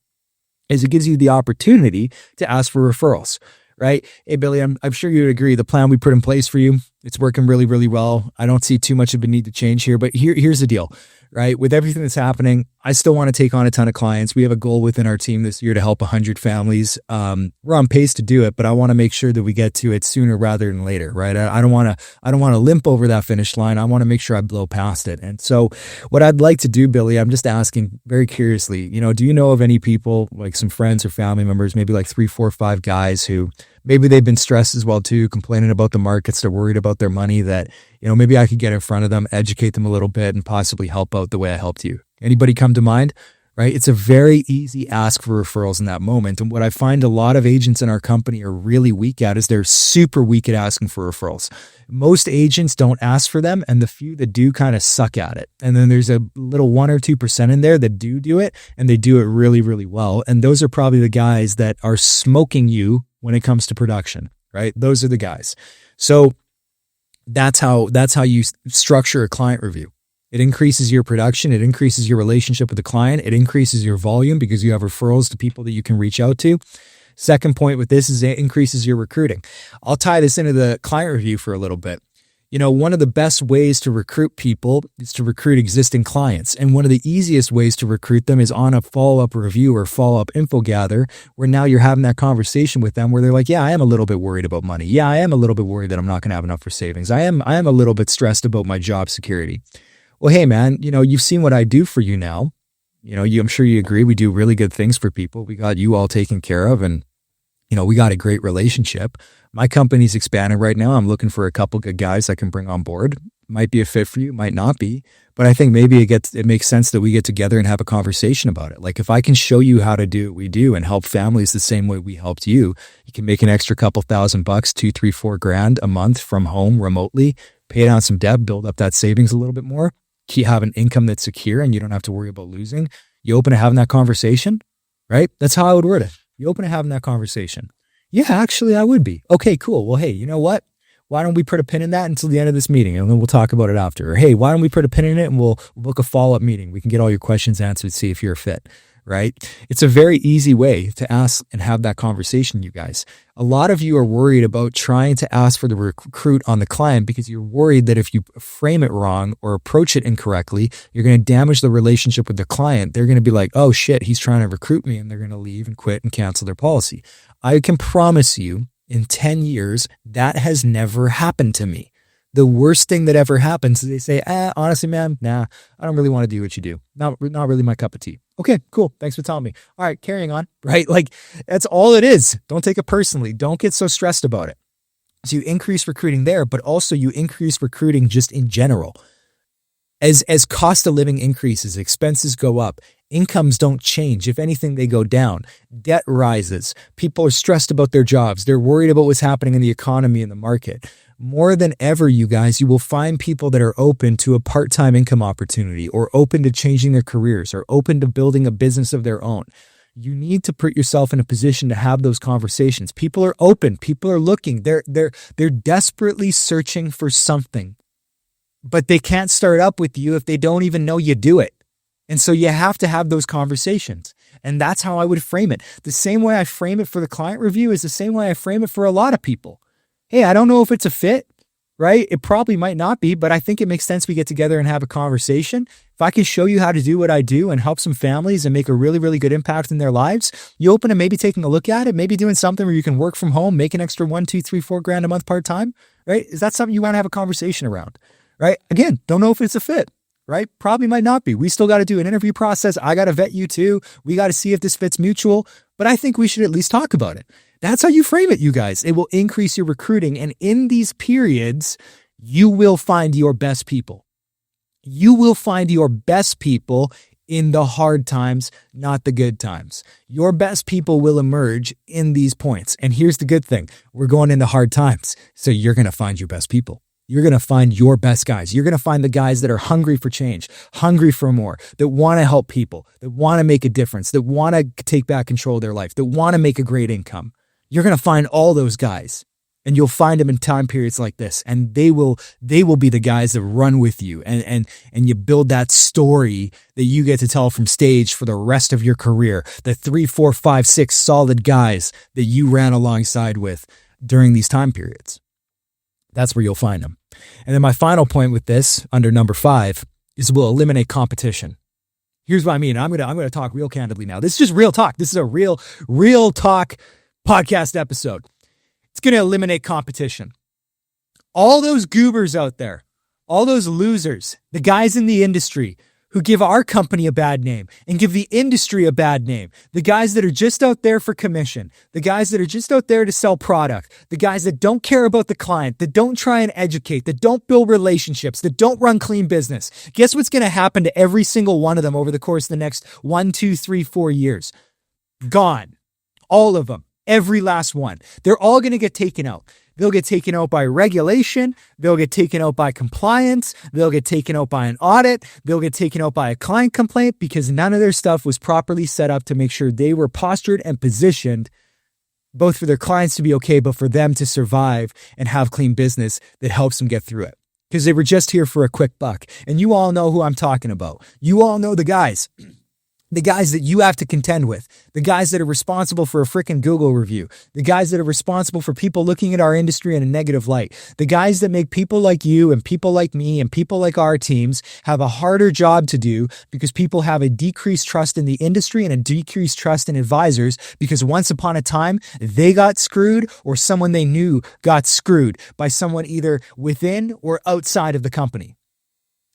is it gives you the opportunity to ask for referrals, right? Hey, Billy, I'm sure you would agree. The plan we put in place for you, it's working really, really well. I don't see too much of a need to change here, but here's the deal. Right? With everything that's happening, I still want to take on a ton of clients. We have a goal within our team this year to help 100 families. We're on pace to do it, but I want to make sure that we get to it sooner rather than later, right? I don't want to limp over that finish line. I want to make sure I blow past it. And so what I'd like to do, Billy, I'm just asking very curiously, do you know of any people, like some friends or family members, maybe like 3, 4, 5 guys who maybe they've been stressed as well too, complaining about the markets, they're worried about their money, that maybe I could get in front of them, educate them a little bit, and possibly help out the way I helped you. Anybody come to mind? Right? It's a very easy ask for referrals in that moment. And what I find a lot of agents in our company are really weak at is they're super weak at asking for referrals. Most agents don't ask for them, and the few that do kind of suck at it. And then there's a little 1 or 2% in there that do it, and they do it really, really well. And those are probably the guys that are smoking you when it comes to production, right? Those are the guys. So that's how you structure a client review. It increases your production. It increases your relationship with the client. It increases your volume because you have referrals to people that you can reach out to. Second point with this is it increases your recruiting. I'll tie this into the client review for a little bit. One of the best ways to recruit people is to recruit existing clients. And one of the easiest ways to recruit them is on a follow-up review or follow-up info gather, where now you're having that conversation with them where they're like, yeah, I am a little bit worried about money. Yeah, I am a little bit worried that I'm not going to have enough for savings. I am a little bit stressed about my job security. Well, hey, man, you've seen what I do for you now. I'm sure you agree. We do really good things for people. We got you all taken care of, and we got a great relationship. My company's expanding right now. I'm looking for a couple good guys I can bring on board. Might be a fit for you, might not be, but I think maybe it makes sense that we get together and have a conversation about it. Like if I can show you how to do what we do and help families the same way we helped you, you can make an extra couple $1,000, $2, $3, $4 a month from home remotely, pay down some debt, build up that savings a little bit more, have an income that's secure and you don't have to worry about losing. You open to having that conversation, right? That's how I would word it. You open to having that conversation. Yeah, actually I would be. Okay, cool. Well, hey, you know what? Why don't we put a pin in that until the end of this meeting and then we'll talk about it after? Or hey, why don't we put a pin in it and we'll book a follow-up meeting? We can get all your questions answered, see if you're a fit, right? It's a very easy way to ask and have that conversation, you guys. A lot of you are worried about trying to ask for the recruit on the client because you're worried that if you frame it wrong or approach it incorrectly, you're going to damage the relationship with the client. They're going to be like, oh shit, he's trying to recruit me, and they're going to leave and quit and cancel their policy. I can promise you in 10 years, that has never happened to me. The worst thing that ever happens is they say, honestly, man, nah, I don't really want to do what you do. Not really my cup of tea. Okay, cool. Thanks for telling me. All right, carrying on, right? Like, that's all it is. Don't take it personally. Don't get so stressed about it. So you increase recruiting there, but also you increase recruiting just in general. As cost of living increases, expenses go up, incomes don't change. If anything, they go down. Debt rises. People are stressed about their jobs. They're worried about what's happening in the economy and the market. More than ever, you guys, you will find people that are open to a part-time income opportunity or open to changing their careers or open to building a business of their own. You need to put yourself in a position to have those conversations. People are open. People are looking. They're desperately searching for something, but they can't start up with you if they don't even know you do it. And so you have to have those conversations. And that's how I would frame it. The same way I frame it for the client review is the same way I frame it for a lot of people. Hey, I don't know if it's a fit, right? It probably might not be, but I think it makes sense we get together and have a conversation. If I can show you how to do what I do and help some families and make a really, really good impact in their lives, you open to maybe taking a look at it, maybe doing something where you can work from home, make an extra 1, 2, 3, 4 grand a month part-time, right? Is that something you want to have a conversation around, right? Again, don't know if it's a fit, right? Probably might not be. We still got to do an interview process. I got to vet you too. We got to see if this fits mutual, but I think we should at least talk about it. That's how you frame it, you guys. It will increase your recruiting. And in these periods, you will find your best people. You will find your best people in the hard times, not the good times. Your best people will emerge in these points. And here's the good thing. We're going into hard times. So you're going to find your best people. You're going to find your best guys. You're going to find the guys that are hungry for change, hungry for more, that want to help people, that want to make a difference, that want to take back control of their life, that want to make a great income. You're going to find all those guys, and you'll find them in time periods like this, and they will be the guys that run with you, and you build that story that you get to tell from stage for the rest of your career. The 3, 4, 5, 6 solid guys that you ran alongside with during these time periods. That's where you'll find them. And then my final point with this, under number 5, is we'll eliminate competition. Here's what I mean. I'm gonna talk real candidly now. This is just real talk. This is a real talk podcast episode. It's going to eliminate competition. All those goobers out there, all those losers, the guys in the industry who give our company a bad name and give the industry a bad name, the guys that are just out there for commission, the guys that are just out there to sell product, the guys that don't care about the client, that don't try and educate, that don't build relationships, that don't run clean business. Guess what's going to happen to every single one of them over the course of the next 1, 2, 3, 4 years? Gone. All of them. Every last one. They're all going to get taken out. They'll get taken out by regulation. They'll get taken out by compliance. They'll get taken out by an audit. They'll get taken out by a client complaint because none of their stuff was properly set up to make sure they were postured and positioned both for their clients to be okay, but for them to survive and have clean business that helps them get through it. Because they were just here for a quick buck. And you all know who I'm talking about. You all know the guys. The guys that you have to contend with, the guys that are responsible for a freaking Google review, the guys that are responsible for people looking at our industry in a negative light, the guys that make people like you and people like me and people like our teams have a harder job to do because people have a decreased trust in the industry and a decreased trust in advisors because once upon a time they got screwed or someone they knew got screwed by someone either within or outside of the company.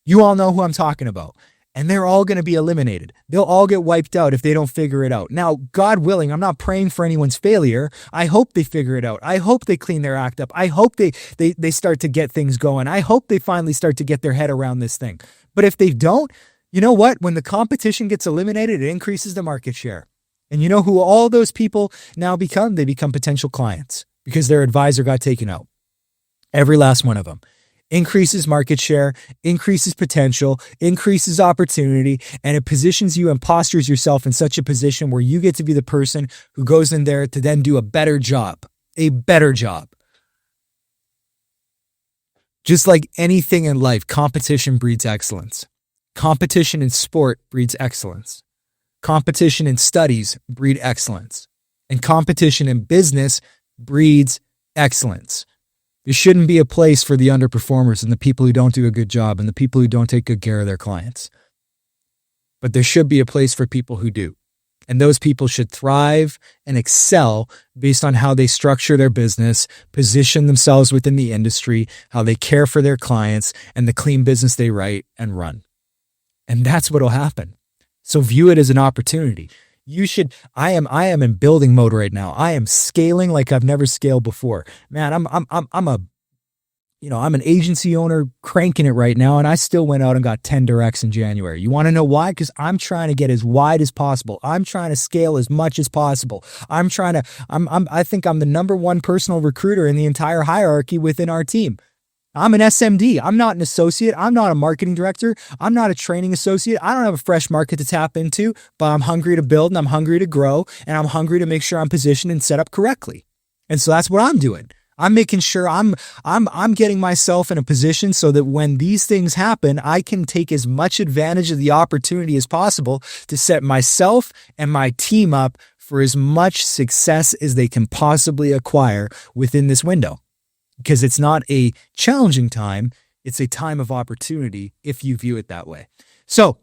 You all know who I'm talking about. And they're all going to be eliminated. They'll all get wiped out if they don't figure it out. Now, God willing, I'm not praying for anyone's failure. I hope they figure it out. I hope they clean their act up. I hope they start to get things going. I hope they finally start to get their head around this thing. But if they don't, you know what? When the competition gets eliminated, it increases the market share. And you know who all those people now become? They become potential clients because their advisor got taken out. Every last one of them. Increases market share, increases potential, increases opportunity, and it positions you and postures yourself in such a position where you get to be the person who goes in there to then do a better job. A better job. Just like anything in life, competition breeds excellence. Competition in sport breeds excellence. Competition in studies breed excellence. And competition in business breeds excellence. There shouldn't be a place for the underperformers and the people who don't do a good job and the people who don't take good care of their clients. But there should be a place for people who do. And those people should thrive and excel based on how they structure their business, position themselves within the industry, how they care for their clients, and the clean business they write and run. And that's what will happen. So view it as an opportunity. I am in building mode right now. I am scaling like I've never scaled before. Man, I'm an agency owner cranking it right now, and I still went out and got 10 directs in January. You want to know why? Because I'm trying to get as wide as possible. I'm trying to scale as much as possible. I think I'm the number one personal recruiter in the entire hierarchy within our team. I'm an SMD. I'm not an associate. I'm not a marketing director. I'm not a training associate. I don't have a fresh market to tap into, but I'm hungry to build and I'm hungry to grow and I'm hungry to make sure I'm positioned and set up correctly. And so that's what I'm doing. I'm making sure I'm getting myself in a position so that when these things happen, I can take as much advantage of the opportunity as possible to set myself and my team up for as much success as they can possibly acquire within this window. Because it's not a challenging time, it's a time of opportunity if you view it that way. So,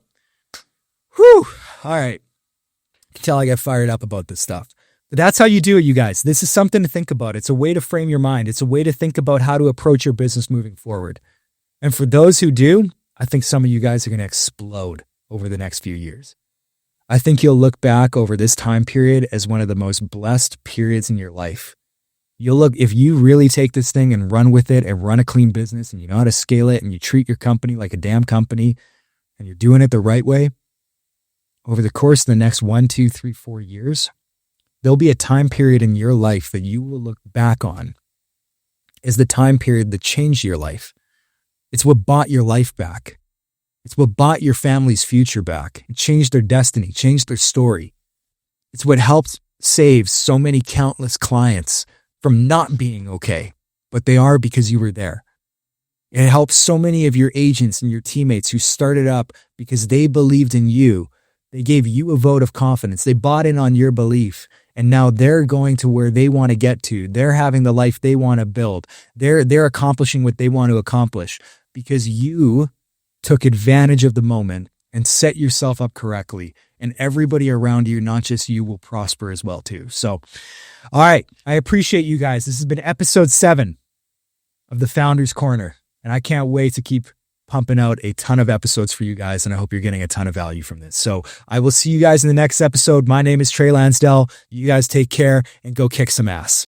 all right. You can tell I get fired up about this stuff. But that's how you do it, you guys. This is something to think about. It's a way to frame your mind. It's a way to think about how to approach your business moving forward. And for those who do, I think some of you guys are going to explode over the next few years. I think you'll look back over this time period as one of the most blessed periods in your life. If you really take this thing and run with it and run a clean business and you know how to scale it and you treat your company like a damn company and you're doing it the right way, over the course of the next 1, 2, 3, 4 years, there'll be a time period in your life that you will look back on as the time period that changed your life. It's what bought your life back. It's what bought your family's future back. It changed their destiny, changed their story. It's what helped save so many countless clients from not being okay, but they are because you were there. It helps so many of your agents and your teammates who started up because they believed in you. They gave you a vote of confidence. They bought in on your belief, and now they're going to where they want to get to. They're having the life they want to build. They're accomplishing what they want to accomplish because you took advantage of the moment and set yourself up correctly. And everybody around you, not just you, will prosper as well too. So, all right. I appreciate you guys. This has been episode 7 of the Founders Corner. And I can't wait to keep pumping out a ton of episodes for you guys. And I hope you're getting a ton of value from this. So I will see you guys in the next episode. My name is Trey Lansdell. You guys take care and go kick some ass.